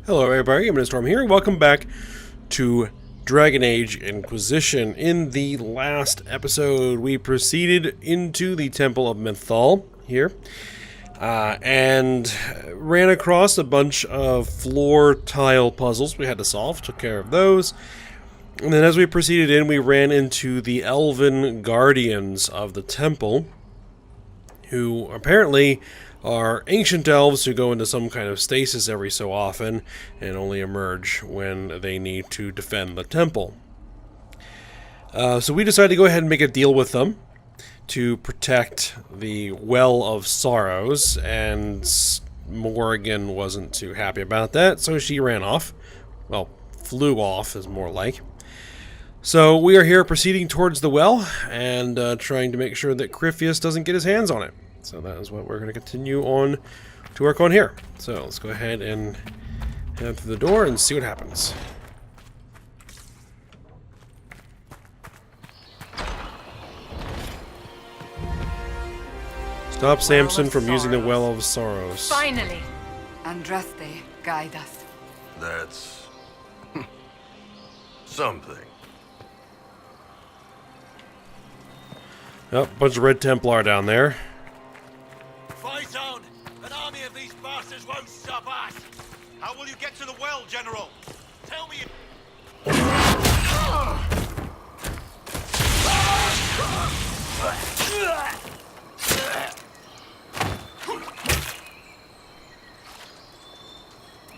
Hello everybody, I'm Storm here. Welcome back to Dragon Age Inquisition. In the last episode, we proceeded into the Temple of Mythal here, and ran across a bunch of floor tile puzzles we had to solve, took care of those. And then as we proceeded in, we ran into the elven guardians of the temple, who apparently are ancient elves who go into some kind of stasis every so often and only emerge when they need to defend the temple. So we decided to go ahead and make a deal with them to protect the Well of Sorrows, and Morrigan wasn't too happy about that, so she ran off. Well, flew off is more like. So we are here proceeding towards the well and trying to make sure that Corypheus doesn't get his hands on it. So that is what we're going to continue on to work on here. So let's go ahead and head through the door and see what happens. Stop Samson from using the Well of Sorrows. Finally! Andraste, guide us. That's something. Oh, bunch of Red Templar down there. Fight on! An army of these bastards won't stop us! How will you get to the well, General? Tell me.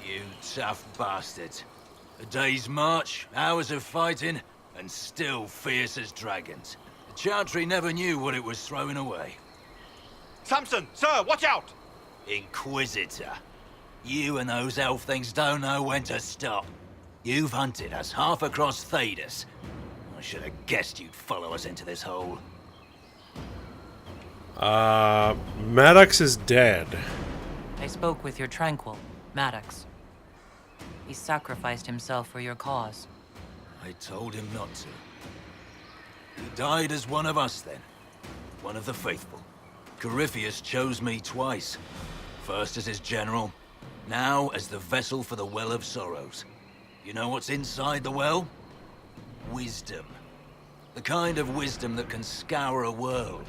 You tough bastards. A day's march, hours of fighting, and still fierce as dragons. The Chantry never knew what it was throwing away. Samson, sir, watch out! Inquisitor. You and those elf things don't know when to stop. You've hunted us half across Thedas. I should have guessed you'd follow us into this hole. Maddox is dead. I spoke with your Tranquil, Maddox. He sacrificed himself for your cause. I told him not to. He died as one of us then. One of the faithful. Corypheus chose me twice. First as his general, now as the vessel for the Well of Sorrows. You know what's inside the well? Wisdom. The kind of wisdom that can scour a world.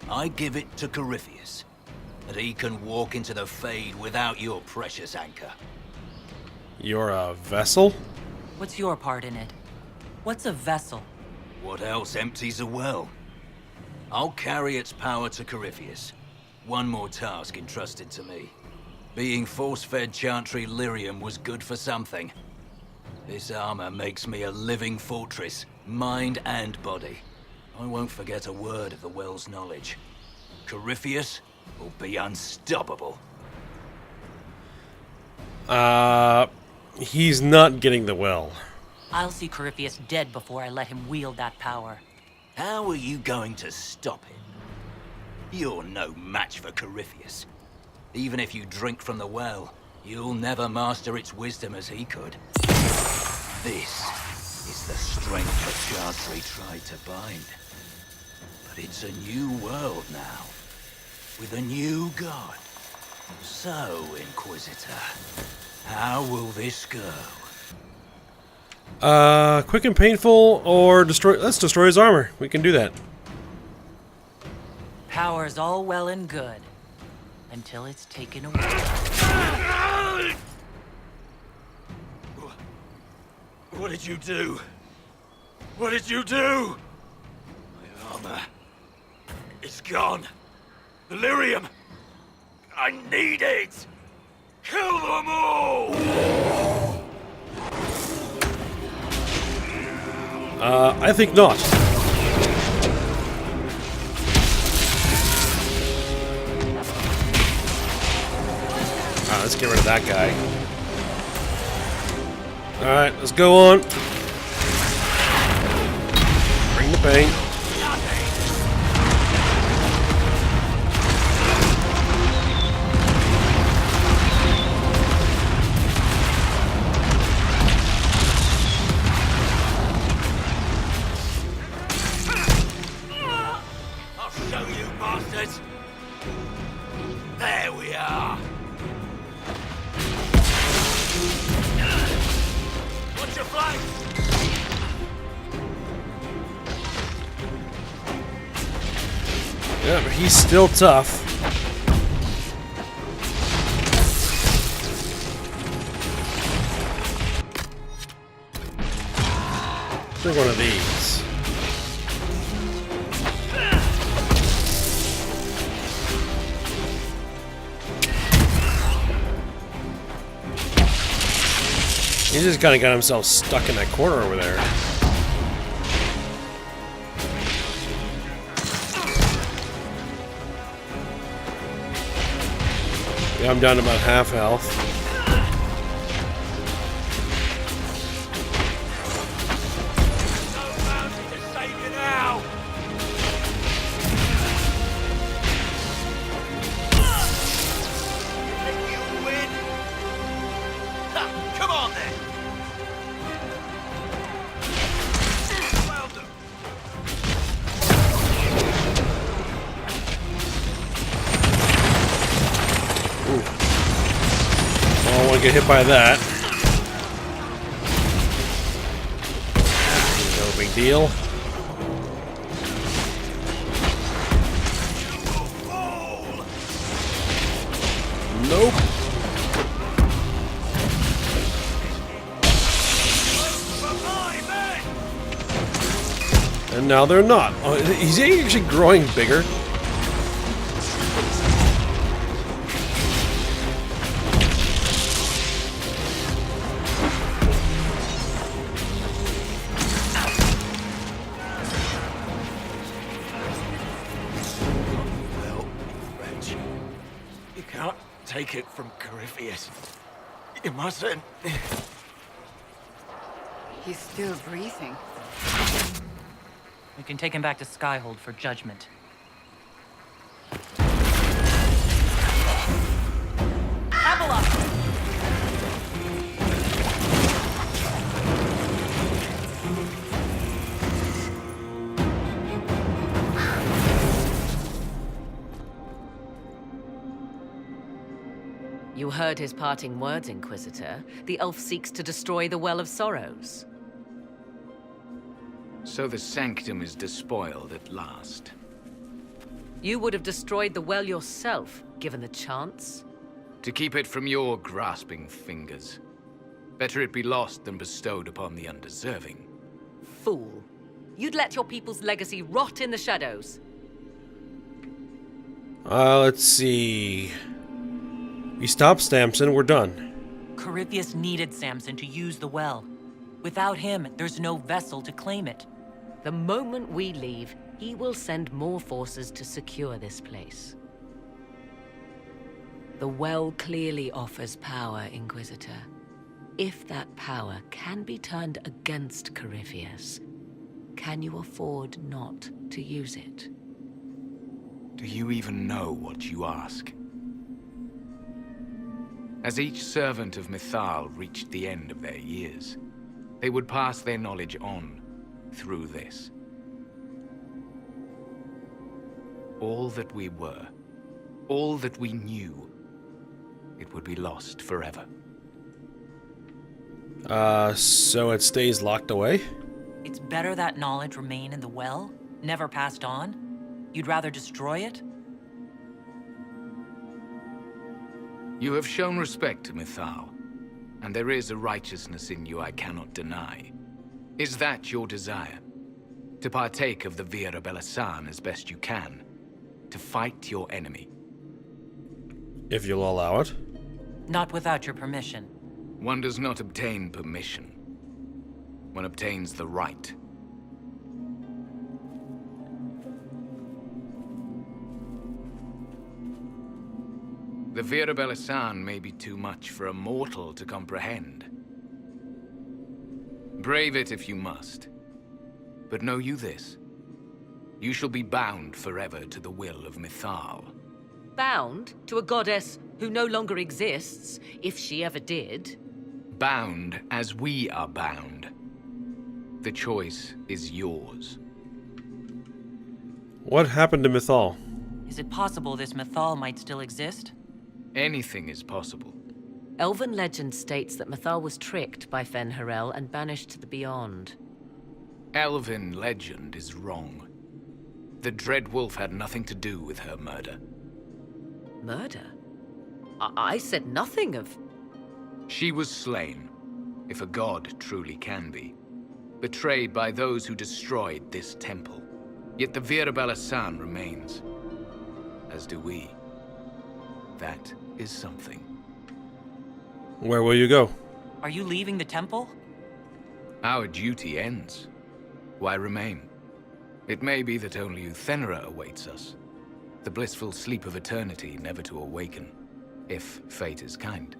I give it to Corypheus, that he can walk into the Fade without your precious anchor. You're a vessel? What's your part in it? What's a vessel? What else empties a well? I'll carry its power to Corypheus. One more task entrusted to me. Being force-fed Chantry lyrium was good for something. This armor makes me a living fortress, mind and body. I won't forget a word of the well's knowledge. Corypheus will be unstoppable. He's not getting the well. I'll see Corypheus dead before I let him wield that power. How are you going to stop him? You're no match for Corypheus. Even if you drink from the well, you'll never master its wisdom as he could. This is the strength the Chantry tried to bind. But it's a new world now, with a new god. So, Inquisitor, how will this go? Quick and painful, or destroy. Let's destroy his armor. We can do that. Power's all well and good, until it's taken away. What did you do? What did you do? My armor. It's gone. The lyrium. I need it. Kill them all! I think not. Let's get rid of that guy. Alright, let's go on. Bring the pain. I'll show you, bastards. There we are. Yeah, but he's still tough. Take one of these. He just kind of got himself stuck in that corner over there. Yeah, I'm down to about half health. Get hit by that. No big deal. Nope. And now they're not. Oh, is he actually growing bigger? Take it from Corypheus. You mustn't. He's still breathing. We can take him back to Skyhold for judgment. You heard his parting words, Inquisitor. The elf seeks to destroy the Well of Sorrows. So the sanctum is despoiled at last. You would have destroyed the well yourself, given the chance. To keep it from your grasping fingers. Better it be lost than bestowed upon the undeserving. Fool. You'd let your people's legacy rot in the shadows. Let's see. We stopped Samson, we're done. Corypheus needed Samson to use the well. Without him, there's no vessel to claim it. The moment we leave, he will send more forces to secure this place. The well clearly offers power, Inquisitor. If that power can be turned against Corypheus, can you afford not to use it? Do you even know what you ask? As each servant of Mythal reached the end of their years, they would pass their knowledge on through this. All that we were, all that we knew, it would be lost forever. So it stays locked away? It's better that knowledge remain in the well, never passed on? You'd rather destroy it? You have shown respect to Mythal, and there is a righteousness in you I cannot deny. Is that your desire? To partake of the Via Rebellisan as best you can? To fight your enemy? If you'll allow it. Not without your permission. One does not obtain permission. One obtains the right. The Via Rebellisan may be too much for a mortal to comprehend. Brave it if you must. But know you this. You shall be bound forever to the will of Mythal. Bound to a goddess who no longer exists, if she ever did. Bound as we are bound. The choice is yours. What happened to Mythal? Is it possible this Mythal might still exist? Anything is possible. Elven legend states that Mythal was tricked by Fen-Harel and banished to the Beyond. Elven legend is wrong. The Dread Wolf had nothing to do with her murder. Murder? I said nothing of... She was slain, if a god truly can be. Betrayed by those who destroyed this temple. Yet the Virabella remains. As do we. That is something. Where will you go? Are you leaving the temple? Our duty ends. Why remain? It may be that only Uthenera awaits us. The blissful sleep of eternity never to awaken, if fate is kind.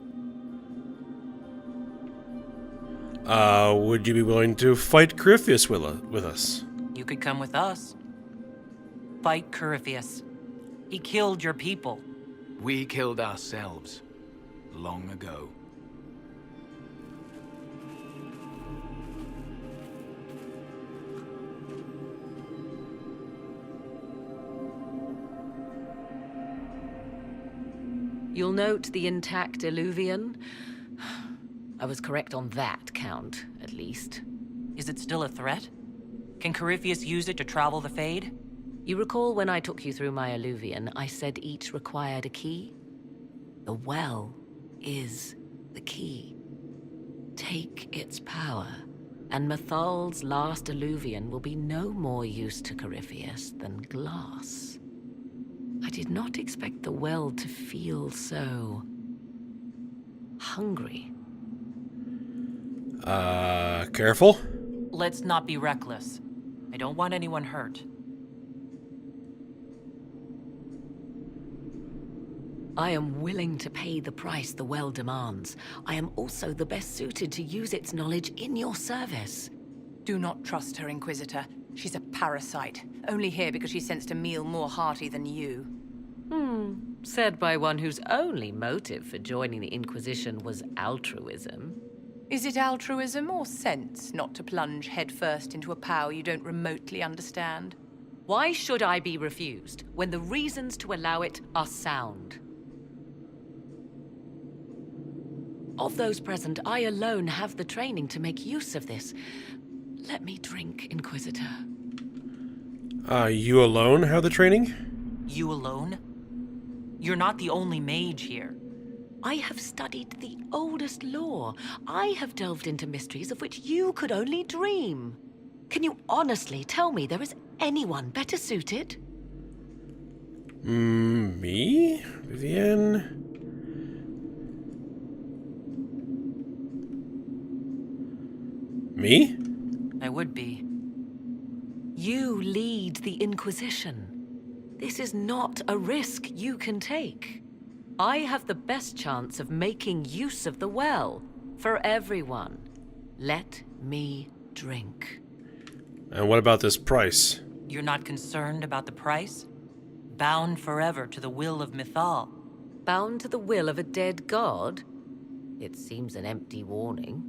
Would you be willing to fight Corypheus with us? You could come with us. Fight Corypheus. He killed your people. We killed ourselves, long ago. You'll note the intact Illuvian. I was correct on that count, at least. Is it still a threat? Can Corypheus use it to travel the Fade? You recall when I took you through my Illuvian, I said each required a key? The well is the key. Take its power, and Mythal's last Illuvian will be no more use to Corypheus than glass. I did not expect the well to feel so... hungry. Careful? Let's not be reckless. I don't want anyone hurt. I am willing to pay the price the well demands. I am also the best suited to use its knowledge in your service. Do not trust her, Inquisitor. She's a parasite, only here because she sensed a meal more hearty than you. Said by one whose only motive for joining the Inquisition was altruism. Is it altruism or sense not to plunge headfirst into a power you don't remotely understand? Why should I be refused when the reasons to allow it are sound? Of those present, I alone have the training to make use of this. Let me drink, Inquisitor. You alone have the training? You alone? You're not the only mage here. I have studied the oldest lore. I have delved into mysteries of which you could only dream. Can you honestly tell me there is anyone better suited? Me? Vivienne? Me? I would be. You lead the Inquisition. This is not a risk you can take. I have the best chance of making use of the well for everyone. Let me drink. And what about this price? You're not concerned about the price? Bound forever to the will of Mythal. Bound to the will of a dead god? It seems an empty warning.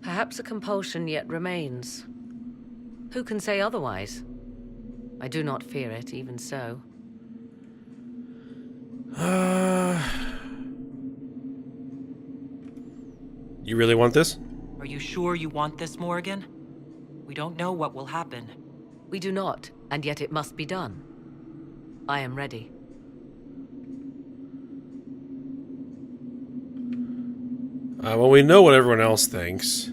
Perhaps a compulsion yet remains. Who can say otherwise? I do not fear it, even so. You really want this? Are you sure you want this, Morgan? We don't know what will happen. We do not, and yet it must be done. I am ready. Well, we know what everyone else thinks.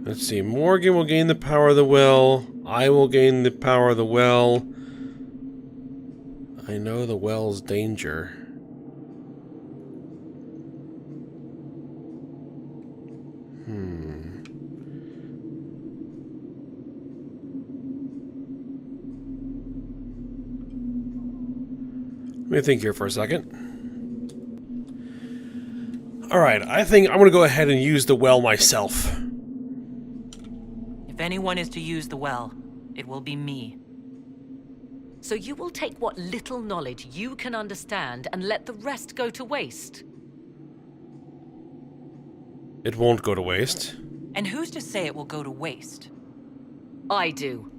Let's see. Morgan will gain the power of the well. I will gain the power of the well. I know the well's danger. Let me think here for a second. Alright, I think I'm going to go ahead and use the well myself. If anyone is to use the well, it will be me. So you will take what little knowledge you can understand and let the rest go to waste? It won't go to waste. And who's to say it will go to waste? I do.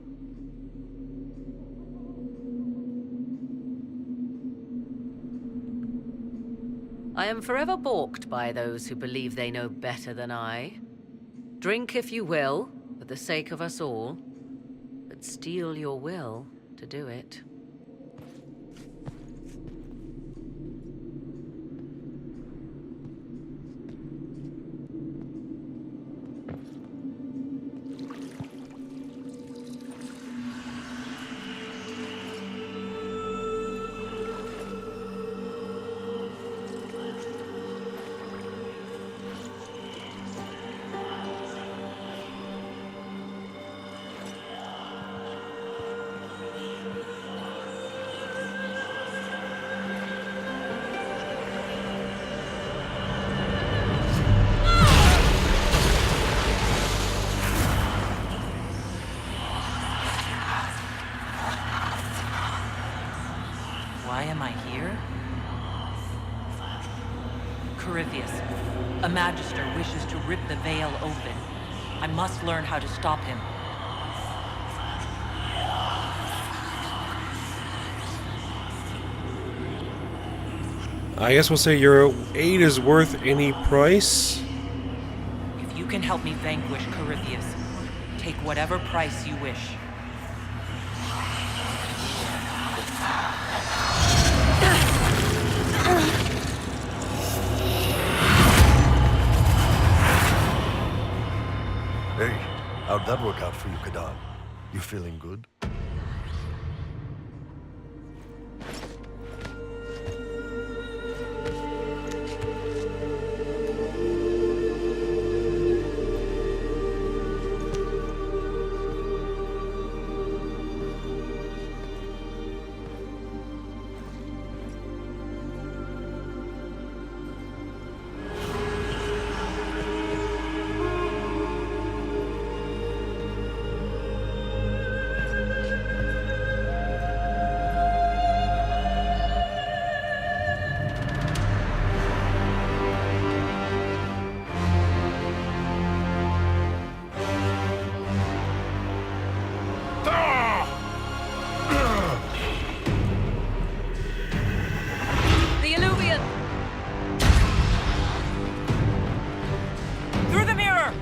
I am forever balked by those who believe they know better than I. Drink if you will, for the sake of us all, but steel your will to do it. Why am I here? Corypheus, a Magister wishes to rip the veil open. I must learn how to stop him. I guess we'll say your aid is worth any price. If you can help me vanquish Corypheus, take whatever price you wish. Hey, how'd that work out for you, Kadan? You feeling good? Through the mirror!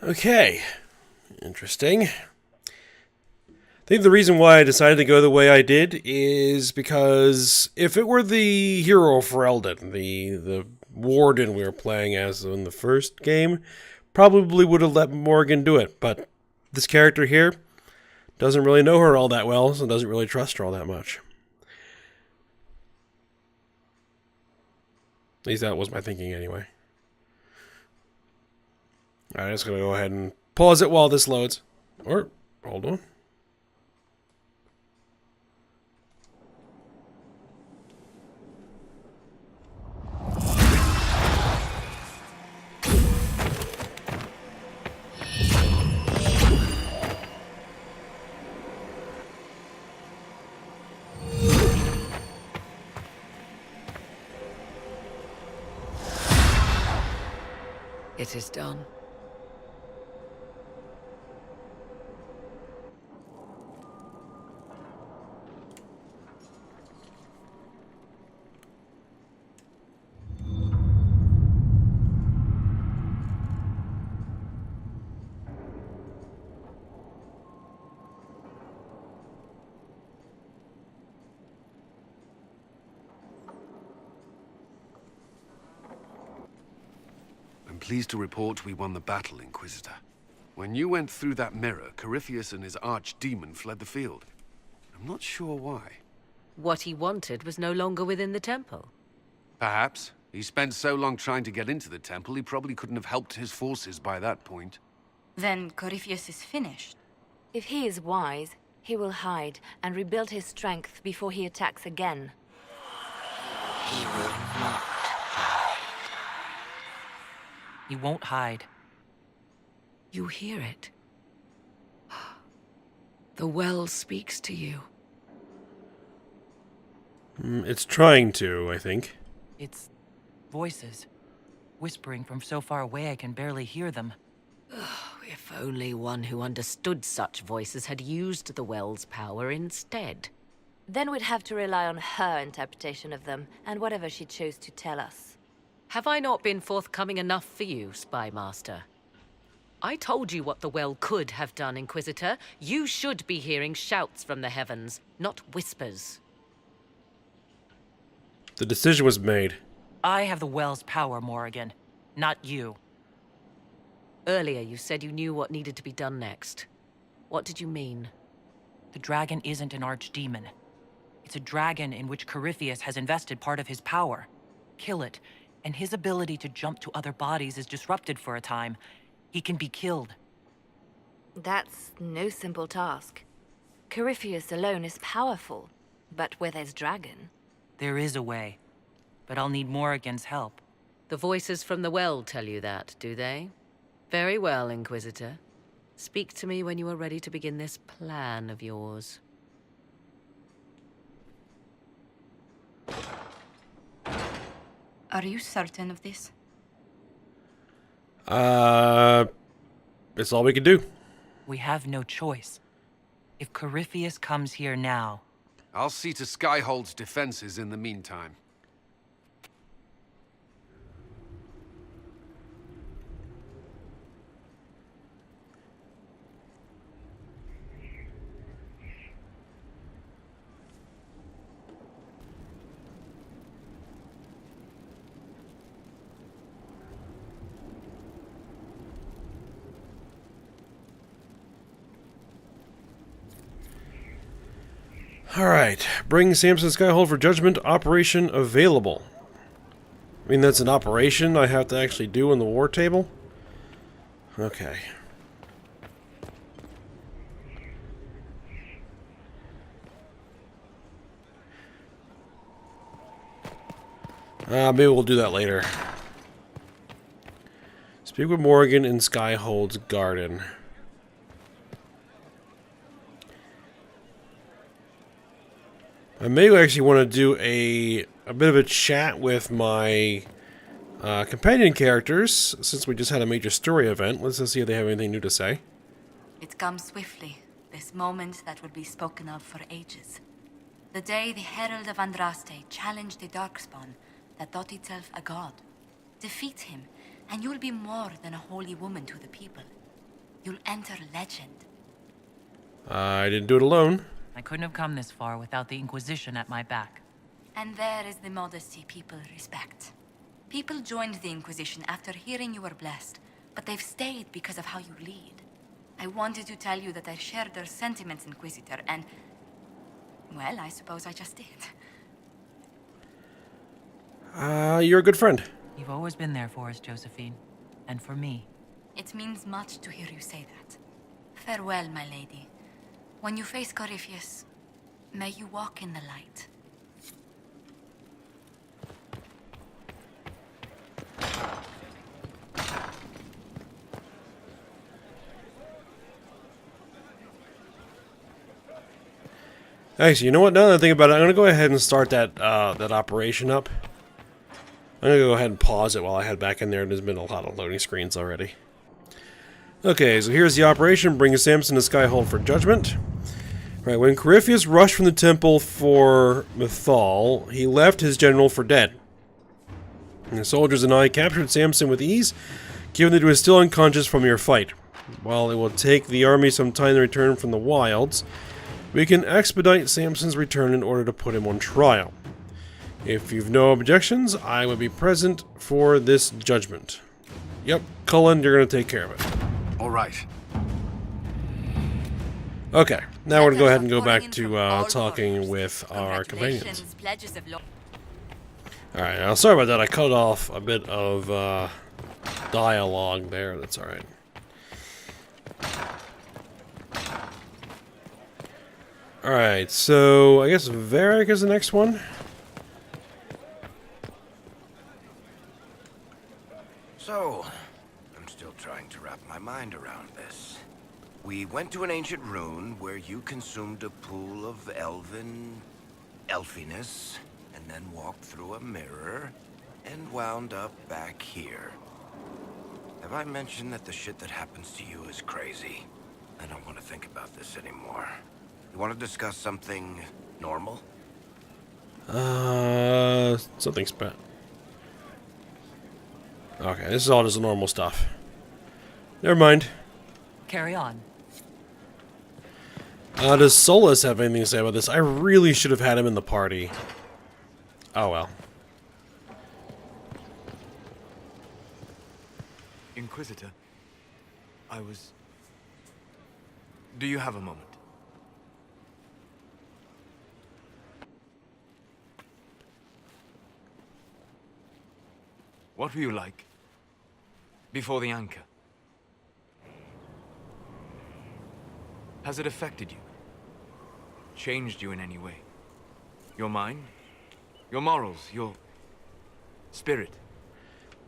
Okay, interesting. I think the reason why I decided to go the way I did is because if it were the hero for Elden, the warden we were playing as in the first game, probably would have let Morgan do it. But this character here doesn't really know her all that well, so doesn't really trust her all that much. At least that was my thinking anyway. I'm just going to go ahead and pause it while this loads. Or, hold on. It is done. I'm pleased to report we won the battle, Inquisitor. When you went through that mirror, Corypheus and his archdemon fled the field. I'm not sure why. What he wanted was no longer within the temple. Perhaps. He spent so long trying to get into the temple, he probably couldn't have helped his forces by that point. Then Corypheus is finished. If he is wise, he will hide and rebuild his strength before he attacks again. He will not. He won't hide. You hear it. The well speaks to you. It's trying to, I think. It's voices. Whispering from so far away I can barely hear them. If only one who understood such voices had used the well's power instead. Then we'd have to rely on her interpretation of them, and whatever she chose to tell us. Have I not been forthcoming enough for you, Spy Master? I told you what the well could have done, Inquisitor. You should be hearing shouts from the heavens, not whispers. The decision was made. I have the well's power, Morrigan, not you. Earlier you said you knew what needed to be done next. What did you mean? The dragon isn't an archdemon. It's a dragon in which Corypheus has invested part of his power. Kill it, and his ability to jump to other bodies is disrupted for a time. He can be killed. That's no simple task. Corypheus alone is powerful, but where there's dragon... There is a way, but I'll need Morrigan's help. The voices from the well tell you that, do they? Very well, Inquisitor. Speak to me when you are ready to begin this plan of yours. Are you certain of this? It's all we can do. We have no choice. If Corypheus comes here now... I'll see to Skyhold's defenses in the meantime. Alright. Bring Samson Skyhold for judgment. Operation available. I mean, that's an operation I have to actually do in the war table? Okay. Maybe we'll do that later. Speak with Morrigan in Skyhold's garden. I may actually want to do a bit of a chat with my companion characters, since we just had a major story event. Let's just see if they have anything new to say. It comes swiftly, this moment that will be spoken of for ages. The day the Herald of Andraste challenged the Darkspawn that thought itself a god. Defeat him, and you'll be more than a holy woman to the people. You'll enter legend. I didn't do it alone. I couldn't have come this far without the Inquisition at my back. And there is the modesty people respect. People joined the Inquisition after hearing you were blessed, but they've stayed because of how you lead. I wanted to tell you that I shared their sentiments, Inquisitor, and... well, I suppose I just did. You're a good friend. You've always been there for us, Josephine. And for me. It means much to hear you say that. Farewell, my lady. When you face Corypheus, may you walk in the light. Actually, you know what? Now that I think about it, I'm going to go ahead and start that that operation up. I'm going to go ahead and pause it while I head back in there. There's been a lot of loading screens already. Okay, so here's the operation. Bring Samson to Skyhold for judgment. Right, when Corypheus rushed from the temple for Mythal, he left his general for dead. And the soldiers and I captured Samson with ease, given that he was still unconscious from your fight. While it will take the army some time to return from the wilds, we can expedite Samson's return in order to put him on trial. If you've no objections, I will be present for this judgment. Yep, Cullen, you're going to take care of it. All right. Okay, now we're going to go ahead and go back to talking with our companions. Alright, now sorry about that. I cut off a bit of dialogue there. That's alright. Alright, so I guess Varric is the next one. So, trying to wrap my mind around this. We went to an ancient rune where you consumed a pool of elfiness, and then walked through a mirror, and wound up back here. Have I mentioned that the shit that happens to you is crazy? I don't want to think about this anymore. You want to discuss something normal? Something's bad. Okay, this is all just normal stuff. Never mind. Carry on. Does Solus have anything to say about this? I really should have had him in the party. Oh well. Inquisitor, do you have a moment? What were you like before the anchor? Has it affected you? Changed you in any way? Your mind? Your morals? Your spirit?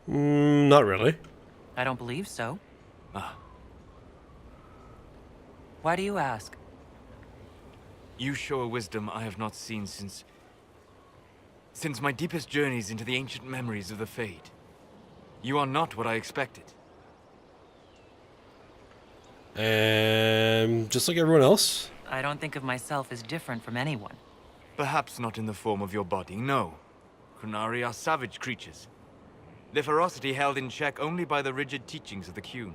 Not really. I don't believe so. Ah. Why do you ask? You show a wisdom I have not seen since my deepest journeys into the ancient memories of the Fade. You are not what I expected. Just like everyone else? I don't think of myself as different from anyone. Perhaps not in the form of your body, no. Qunari are savage creatures. Their ferocity held in check only by the rigid teachings of the Qun.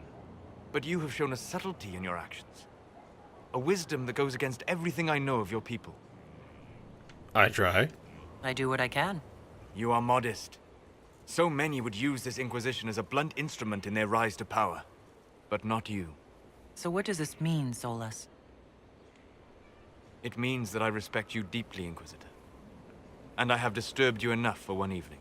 But you have shown a subtlety in your actions. A wisdom that goes against everything I know of your people. I try. I do what I can. You are modest. So many would use this Inquisition as a blunt instrument in their rise to power. But not you. So what does this mean, Solus? It means that I respect you deeply, Inquisitor. And I have disturbed you enough for one evening.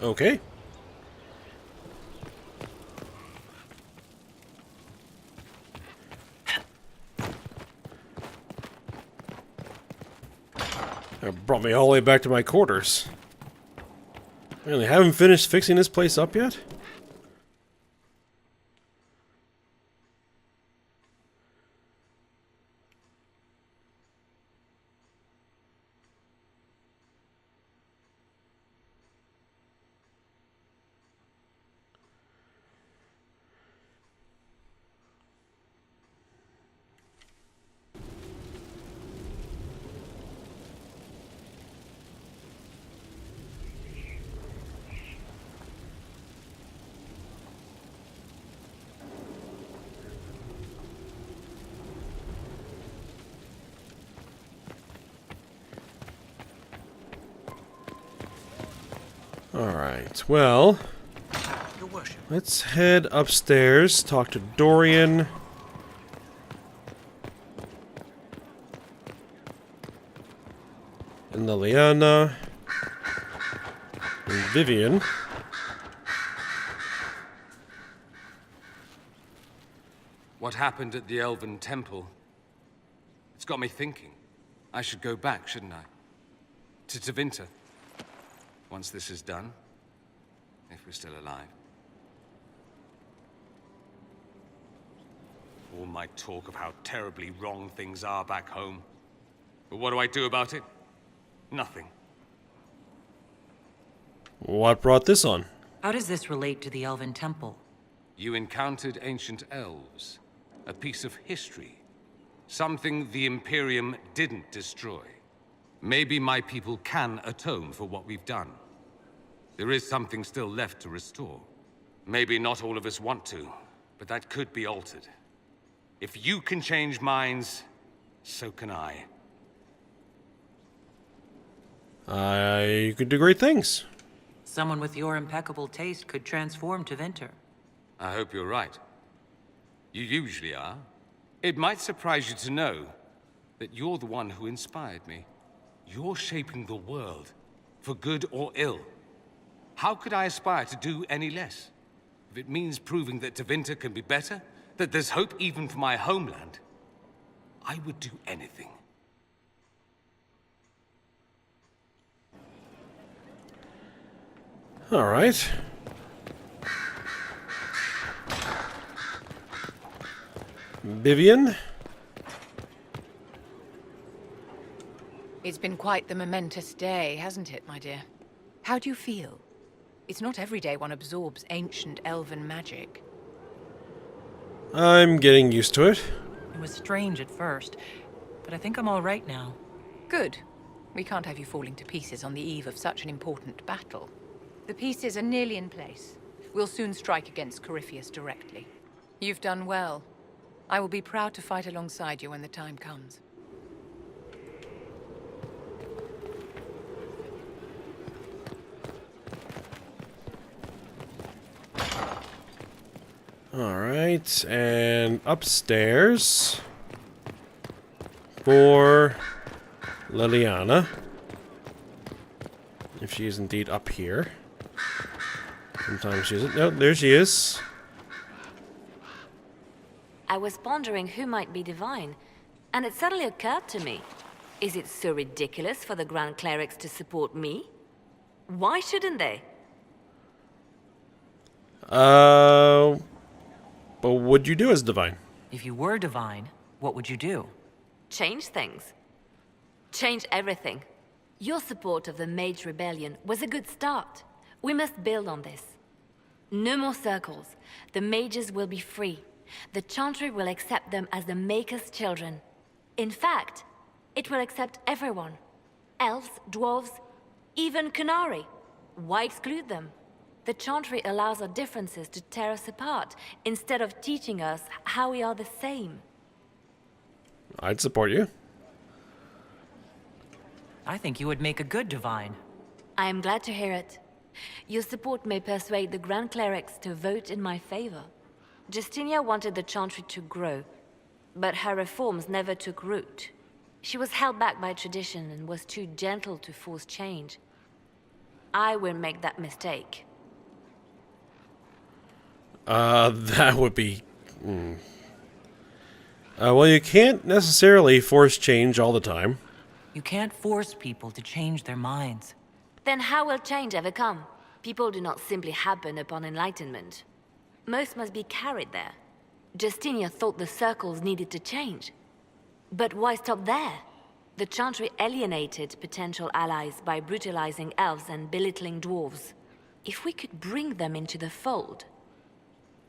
Okay. That brought me all the way back to my quarters. Man, they haven't finished fixing this place up yet? Alright, well, let's head upstairs, talk to Dorian. And Liliana. And Vivian. What happened at the Elven Temple? It's got me thinking. I should go back, shouldn't I? To Tevinter. Once this is done, if we're still alive. All my talk of how terribly wrong things are back home. But what do I do about it? Nothing. What brought this on? How does this relate to the Elven Temple? You encountered ancient elves. A piece of history. Something the Imperium didn't destroy. Maybe my people can atone for what we've done. There is something still left to restore. Maybe not all of us want to, but that could be altered. If you can change minds, so can I. You could do great things. Someone with your impeccable taste could transform Tevinter. I hope you're right. You usually are. It might surprise you to know that you're the one who inspired me. You're shaping the world, for good or ill. How could I aspire to do any less? If it means proving that Tevinter can be better, that there's hope even for my homeland, I would do anything. Alright. Vivian? It's been quite the momentous day, hasn't it, my dear? How do you feel? It's not every day one absorbs ancient elven magic. I'm getting used to it. It was strange at first, but I think I'm all right now. Good. We can't have you falling to pieces on the eve of such an important battle. The pieces are nearly in place. We'll soon strike against Corypheus directly. You've done well. I will be proud to fight alongside you when the time comes. Alright, and upstairs for Liliana. If she is indeed up here. Sometimes she isn't. No, there she is. I was pondering who might be divine, and it suddenly occurred to me. Is it so ridiculous for the Grand Clerics to support me? Why shouldn't they? But what would you do as divine? If you were divine, what would you do? Change things. Change everything. Your support of the Mage Rebellion was a good start. We must build on this. No more circles. The mages will be free. The Chantry will accept them as the Maker's children. In fact, it will accept everyone. Elves, dwarves, even Canary. Why exclude them? The Chantry allows our differences to tear us apart, instead of teaching us how we are the same. I'd support you. I think you would make a good divine. I am glad to hear it. Your support may persuade the Grand Clerics to vote in my favor. Justinia wanted the Chantry to grow, but her reforms never took root. She was held back by tradition and was too gentle to force change. I won't make that mistake. That would be... well, you can't necessarily force change all the time. You can't force people to change their minds. Then how will change ever come? People do not simply happen upon enlightenment. Most must be carried there. Justinia thought the circles needed to change. But why stop there? The Chantry alienated potential allies by brutalizing elves and belittling dwarves. If we could bring them into the fold,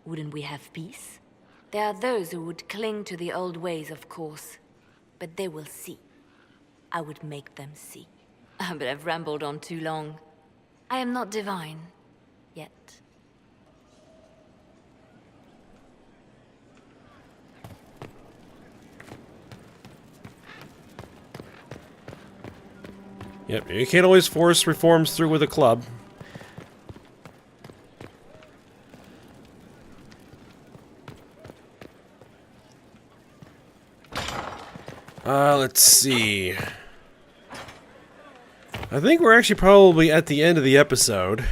wouldn't we have peace? There are those who would cling to the old ways, of course. But they will see. I would make them see. But I've rambled on too long. I am not divine. Yet. Yep, you can't always force reforms through with a club. Let's see. I think we're actually probably at the end of the episode.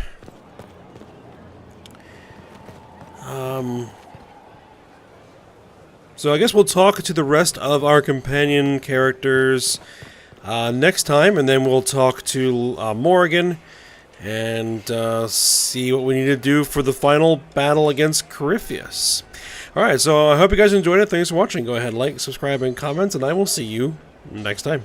So I guess we'll talk to the rest of our companion characters next time, and then we'll talk to Morrigan and see what we need to do for the final battle against Corypheus. Alright, so I hope you guys enjoyed it. Thanks for watching. Go ahead, like, subscribe, and comment, and I will see you next time.